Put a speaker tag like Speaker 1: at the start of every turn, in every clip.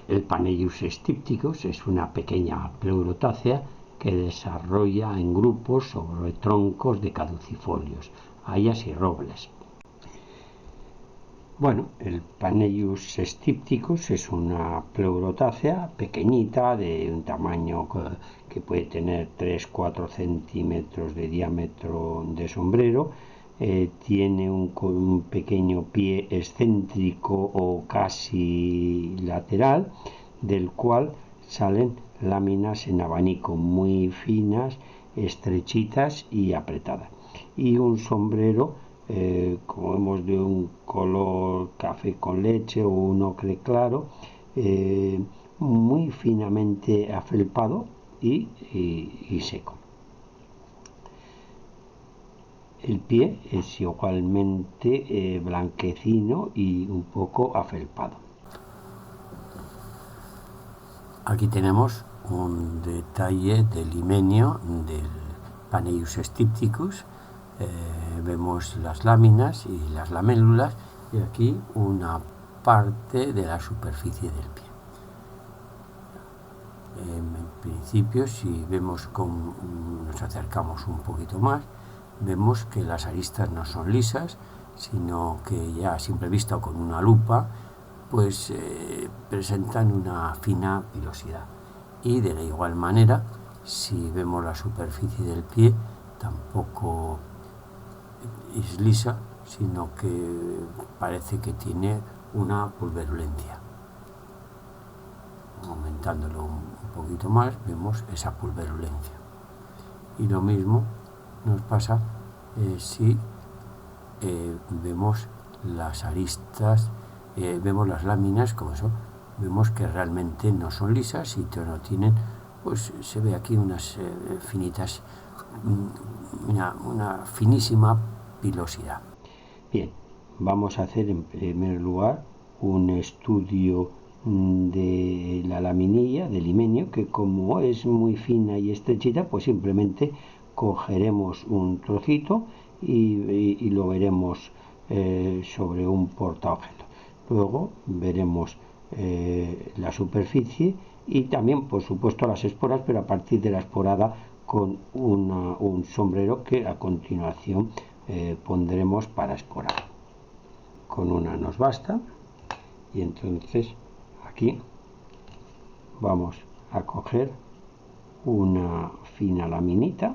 Speaker 1: El Panellus stipticus es una pequeña pleurotácea que desarrolla en grupos sobre troncos de caducifolios, hayas y robles. Bueno, el Panellus stipticus es una pleurotácea pequeñita de un tamaño que puede tener 3-4 centímetros de diámetro de sombrero. Tiene un pequeño pie excéntrico o casi lateral, del cual salen láminas en abanico muy finas, estrechitas y apretadas, y un sombrero como vemos de un color café con leche o un ocre claro, muy finamente afelpado y seco. El pie es igualmente blanquecino y un poco afelpado. Aquí tenemos un detalle del limenio del Panellus stipticus. Vemos las láminas y las lamélulas y aquí una parte de la superficie del pie. En principio, si vemos cómo nos acercamos un poquito más, vemos que las aristas no son lisas, sino que ya a simple vista con una lupa pues presentan una fina pilosidad. Y de la igual manera, si vemos la superficie del pie, tampoco es lisa, sino que parece que tiene una pulverulencia. Aumentándolo un poquito más, vemos esa pulverulencia. Y lo mismo nos pasa si vemos las aristas, vemos las láminas, como eso, vemos que realmente no son lisas y no tienen, pues se ve aquí unas finitas, una finísima pilosidad. Bien, vamos a hacer en primer lugar un estudio de la laminilla del limenio, que como es muy fina y estrechita, pues simplemente cogeremos un trocito y lo veremos sobre un portaobjetos. Luego veremos la superficie y también, por supuesto, las esporas, pero a partir de la esporada con un sombrero que a continuación pondremos para esporar. Con una nos basta, y entonces aquí vamos a coger una fina laminita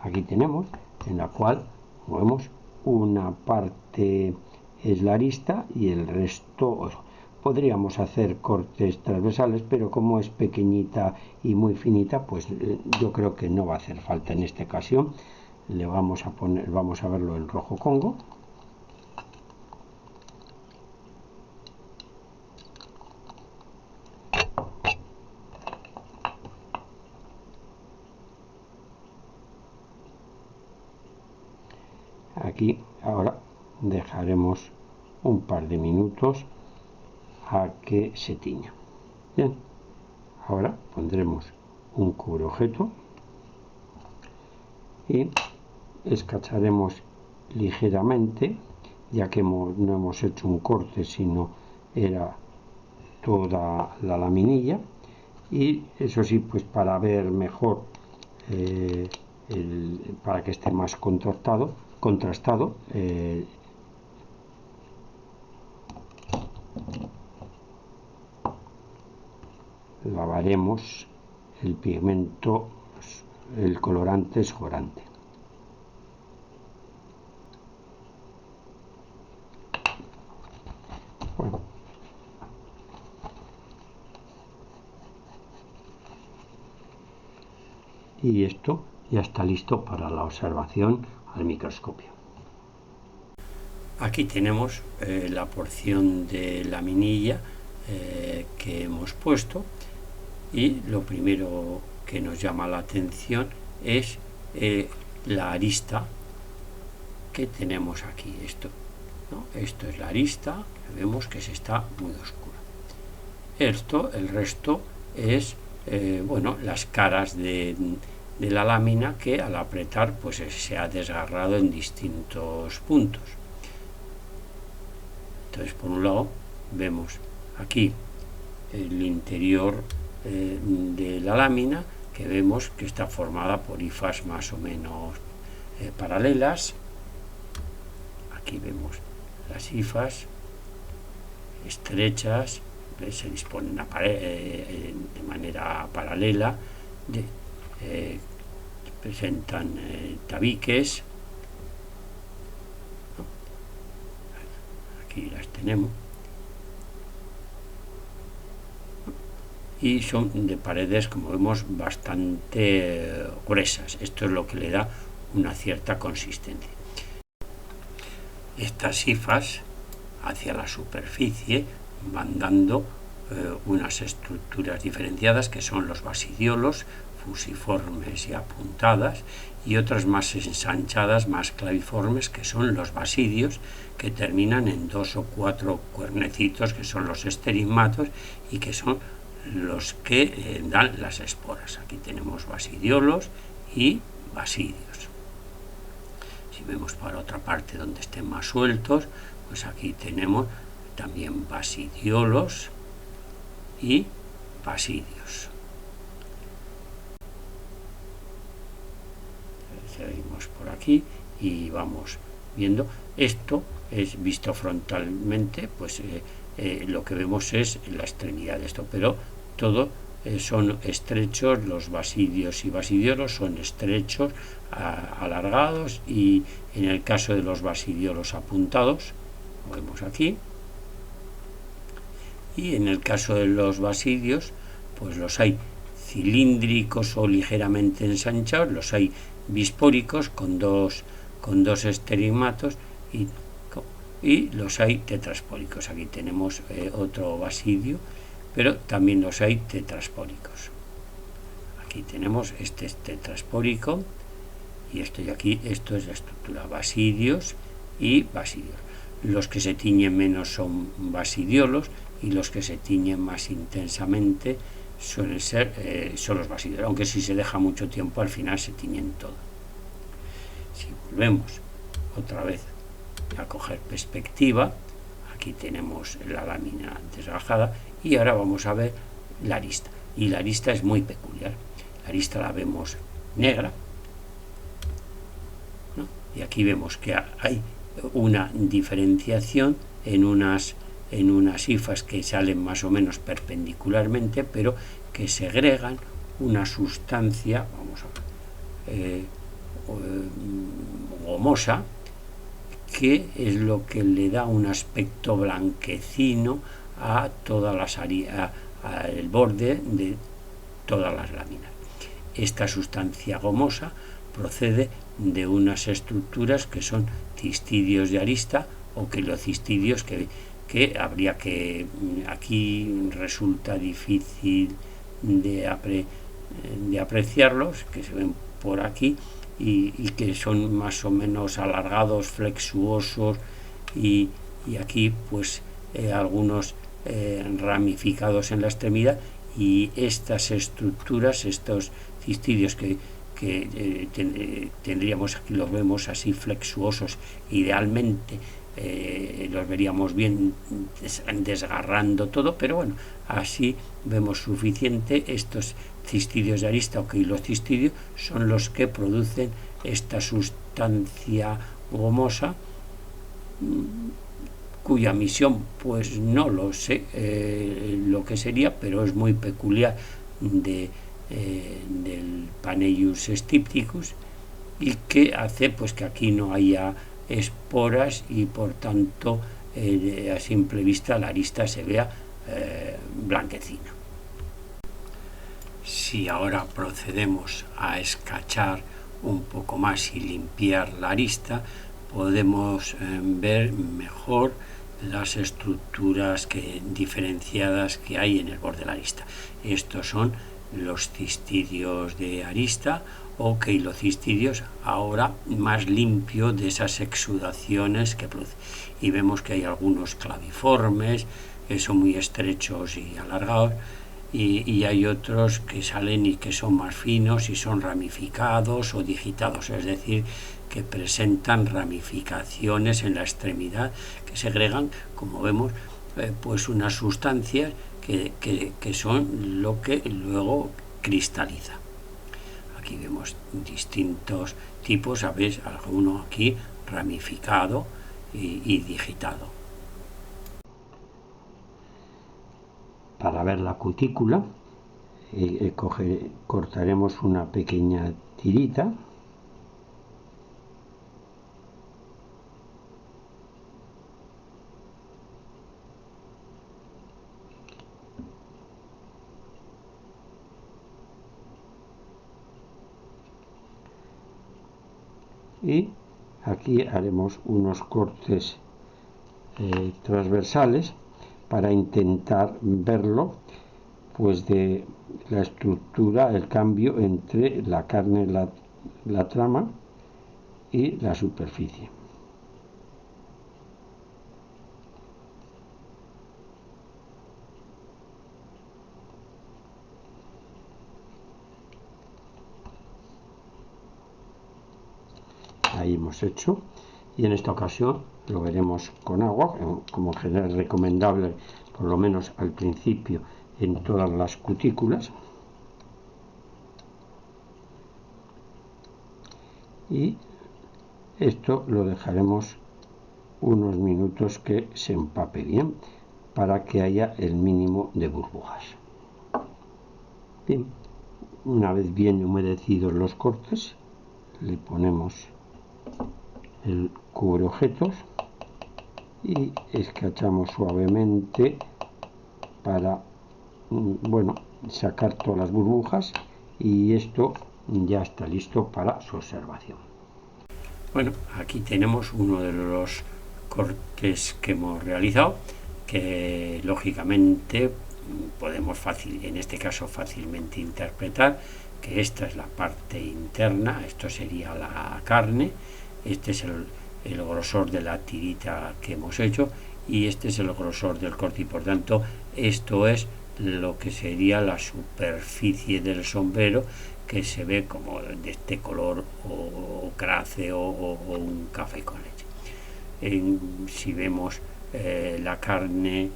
Speaker 1: aquí tenemos, en la cual vemos una parte es la arista y el resto. Podríamos hacer cortes transversales, pero como es pequeñita y muy finita, pues yo creo que no va a hacer falta en esta ocasión. Le vamos a verlo en rojo Congo. Aquí ahora dejaremos un par de minutos a que se tiña. Bien, ahora pondremos un cubreobjeto y escacharemos ligeramente, ya que no hemos hecho un corte, sino era toda la laminilla, y eso sí, pues para ver mejor, para que esté más contrastado, lavaremos el pigmento, el colorante escorante. Bueno, y esto ya está listo para la observación al microscopio. Aquí tenemos la porción de laminilla que hemos puesto, y lo primero que nos llama la atención es la arista que tenemos aquí. Esto es la arista, vemos que se está muy oscura. El resto es las caras de de la lámina que al apretar pues se ha desgarrado en distintos puntos. Entonces, por un lado vemos aquí el interior de la lámina, que vemos que está formada por hifas más o menos paralelas. Aquí vemos las hifas estrechas, se disponen de manera paralela, presentan tabiques. Aquí las tenemos, y son de paredes, como vemos, bastante gruesas. Esto es lo que le da una cierta consistencia. Estas hifas hacia la superficie van dando unas estructuras diferenciadas, que son los basidiolos, fusiformes y apuntadas, y otras más ensanchadas, más claviformes, que son los basidios, que terminan en 2 o 4 cuernecitos, que son los esterigmatos, y que son los que dan las esporas. Aquí tenemos basidiolos y basidios. Si vemos para otra parte donde estén más sueltos, pues aquí tenemos también basidiolos y basidios. Seguimos por aquí y vamos viendo. Esto es visto frontalmente, pues lo que vemos es la extremidad de esto, pero todo son estrechos. Los basidios y basidiolos son estrechos, alargados, y en el caso de los basidiolos apuntados, lo vemos aquí, y en el caso de los basidios, pues los hay cilíndricos o ligeramente ensanchados, los hay bispóricos con dos esterigmatos, y los hay tetraspóricos. Aquí tenemos otro basidio, pero también los hay tetraspóricos. Aquí tenemos este es tetraspórico, y esto de aquí, esto es la estructura basidios y basidios. Los que se tiñen menos son basidiolos, y los que se tiñen más intensamente suelen ser son los basidiolos, aunque si se deja mucho tiempo al final se tiñen todo. Si volvemos otra vez a coger perspectiva, aquí tenemos la lámina desgajada, y ahora vamos a ver la arista. Y la arista es muy peculiar. La arista la vemos negra, ¿no? Y aquí vemos que hay una diferenciación en unas hifas que salen más o menos perpendicularmente, pero que segregan una sustancia, vamos a ver, gomosa, que es lo que le da un aspecto blanquecino a todas las al borde de todas las láminas. Esta sustancia gomosa procede de unas estructuras que son cistidios de arista o quilocistidios, que habría que, aquí resulta difícil de apreciarlos, que se ven por aquí, y que son más o menos alargados, flexuosos, y aquí pues algunos ramificados en la extremidad. Y estas estructuras, estos cistidios que tendríamos aquí, los vemos así flexuosos, idealmente los veríamos bien desgarrando todo, pero bueno, así vemos suficiente. Estos cistidios de arista o quilocistidios son los que producen esta sustancia gomosa, cuya misión pues no lo sé lo que sería, pero es muy peculiar del Panellus stipticus, y que hace pues que aquí no haya esporas, y por tanto a simple vista la arista se vea blanquecina. Si ahora procedemos a escachar un poco más y limpiar la arista, podemos ver mejor las estructuras diferenciadas que hay en el borde de la arista. Estos son los cistidios de arista o quilocistidios, ahora más limpio de esas exudaciones que produce. Y vemos que hay algunos claviformes, que son muy estrechos y alargados, y hay otros que salen y que son más finos y son ramificados o digitados, es decir, que presentan ramificaciones en la extremidad que segregan, como vemos, pues unas sustancias que son lo que luego cristaliza. Aquí vemos distintos tipos, ¿sabéis? Alguno aquí ramificado y digitado. Para ver la cutícula, cortaremos una pequeña tirita y aquí haremos unos cortes transversales para intentar verlo, pues de la estructura, el cambio entre la carne, la trama y la superficie. Ahí hemos hecho, y en esta ocasión lo veremos con agua, como en general es recomendable, por lo menos al principio, en todas las cutículas. Y esto lo dejaremos unos minutos que se empape bien para que haya el mínimo de burbujas. Bien, una vez bien humedecidos los cortes, le ponemos el cubre objetos y escachamos suavemente para sacar todas las burbujas, y esto ya está listo para su observación. Bueno, aquí tenemos uno de los cortes que hemos realizado, que lógicamente podemos en este caso fácilmente interpretar que esta es la parte interna, esto sería la carne, este es el grosor de la tirita que hemos hecho y este es el grosor del corte, y por tanto esto es lo que sería la superficie del sombrero, que se ve como de este color ocráceo o un café con leche. Si vemos la carne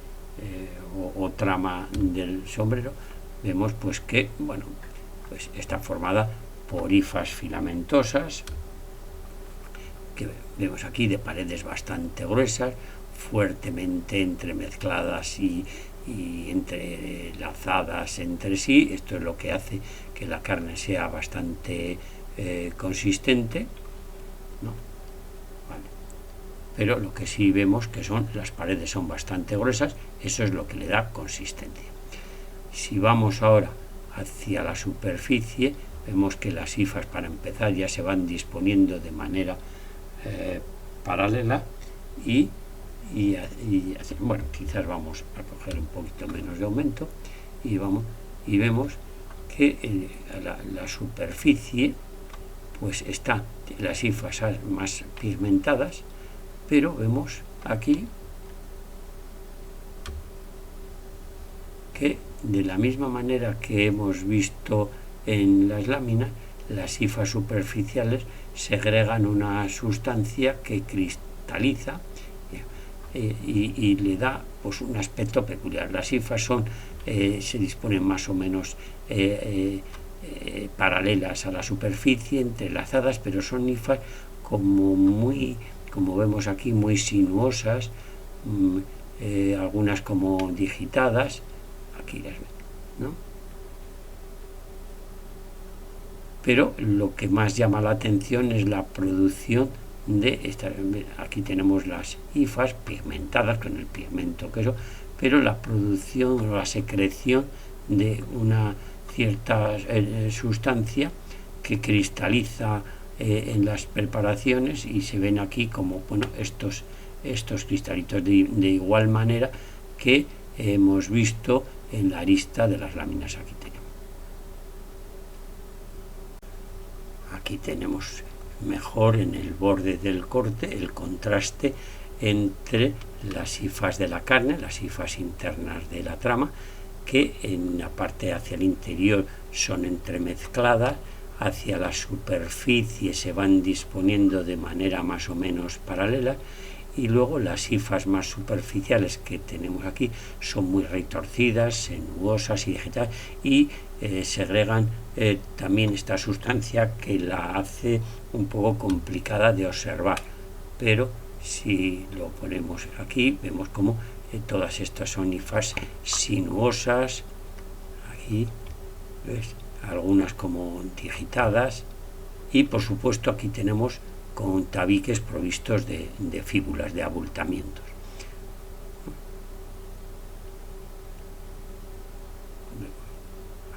Speaker 1: o trama del sombrero, vemos pues que pues está formada por hifas filamentosas, que vemos aquí de paredes bastante gruesas, fuertemente entremezcladas y entrelazadas entre sí. Esto es lo que hace que la carne sea bastante consistente, ¿no? Vale. Pero lo que sí vemos que las paredes son bastante gruesas, eso es lo que le da consistencia. Si vamos ahora hacia la superficie, vemos que las hifas, para empezar, ya se van disponiendo de manera paralela y quizás vamos a coger un poquito menos de aumento y vemos que la superficie pues está las hifas más pigmentadas, pero vemos aquí que de la misma manera que hemos visto en las láminas, las hifas superficiales segregan una sustancia que cristaliza y le da pues un aspecto peculiar. Las hifas se disponen más o menos paralelas a la superficie, entrelazadas, pero son hifas como vemos aquí, muy sinuosas, algunas como digitadas, aquí las ven, ¿no? Pero lo que más llama la atención es la producción de estas. Aquí tenemos las hifas pigmentadas con el pigmento queso, pero la producción o la secreción de una cierta sustancia que cristaliza en las preparaciones, y se ven aquí como estos cristalitos de igual manera que hemos visto en la arista de las láminas. Aquí tenemos mejor en el borde del corte el contraste entre las hifas de la carne, las hifas internas de la trama, que en la parte hacia el interior son entremezcladas, hacia la superficie se van disponiendo de manera más o menos paralela, y luego las hifas más superficiales que tenemos aquí son muy retorcidas, sinuosas y digitales, y segregan también esta sustancia que la hace un poco complicada de observar, pero si lo ponemos aquí vemos como todas estas son hifas sinuosas, aquí ¿ves? Algunas como digitadas, y por supuesto aquí tenemos con tabiques provistos de fíbulas, de abultamientos.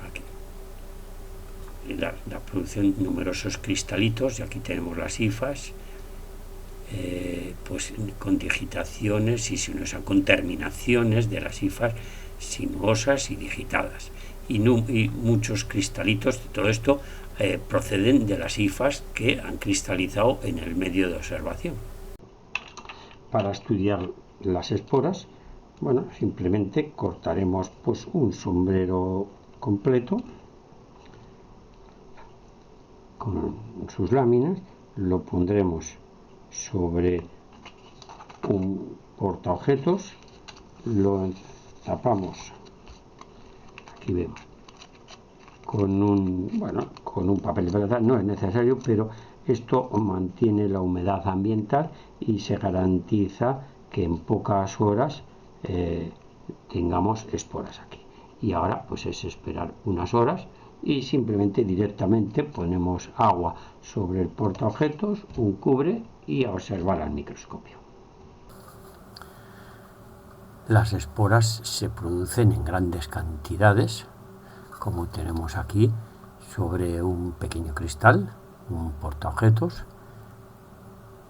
Speaker 1: Aquí. La producción de numerosos cristalitos, y aquí tenemos las hifas, pues con digitaciones y sinuosas, con terminaciones de las hifas sinuosas y digitadas. Y muchos cristalitos de todo esto proceden de las hifas que han cristalizado en el medio de observación. Para estudiar las esporas, bueno, simplemente cortaremos pues un sombrero completo con sus láminas, lo pondremos sobre un portaobjetos, lo tapamos, aquí vemos, con un papel de verdad, no es necesario, pero esto mantiene la humedad ambiental y se garantiza que en pocas horas tengamos esporas aquí. Y ahora pues es esperar unas horas y simplemente directamente ponemos agua sobre el portaobjetos, un cubre, y a observar al microscopio. Las esporas se producen en grandes cantidades, como tenemos aquí, sobre un pequeño cristal, un portaobjetos,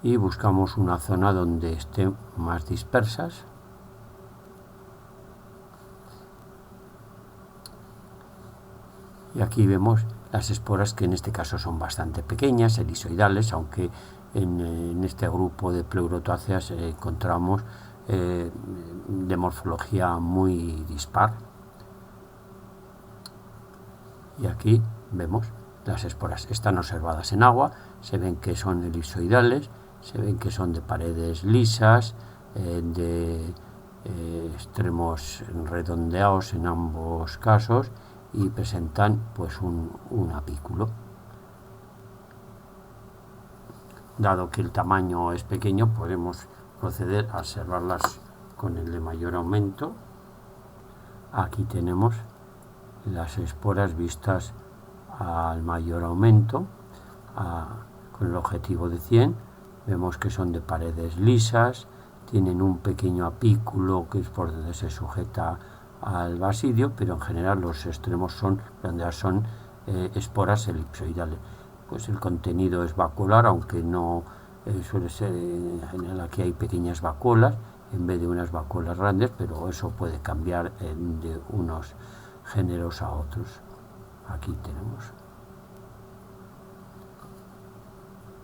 Speaker 1: y buscamos una zona donde estén más dispersas. Y aquí vemos las esporas, que en este caso son bastante pequeñas, elisoidales, aunque en este grupo de pleurotáceas encontramos de morfología muy dispar. Y aquí vemos las esporas, están observadas en agua, se ven que son elisoidales, se ven que son de paredes lisas, de extremos redondeados en ambos casos, y presentan pues un apículo. Dado que el tamaño es pequeño, podemos proceder a observarlas con el de mayor aumento. Aquí tenemos las esporas vistas al mayor aumento, con el objetivo de 100. Vemos que son de paredes lisas, tienen un pequeño apículo que es por donde se sujeta al basidio, pero en general los extremos son esporas elipsoidales. Pues el contenido es vacuolar, aunque no suele ser, en general aquí hay pequeñas vacuolas en vez de unas vacuolas grandes, pero eso puede cambiar de unos géneros a otros. Aquí tenemos.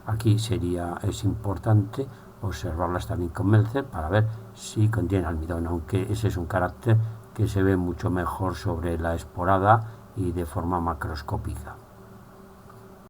Speaker 1: Aquí es importante observarlas también con Meltzer para ver si contienen almidón, aunque ese es un carácter que se ve mucho mejor sobre la esporada y de forma macroscópica.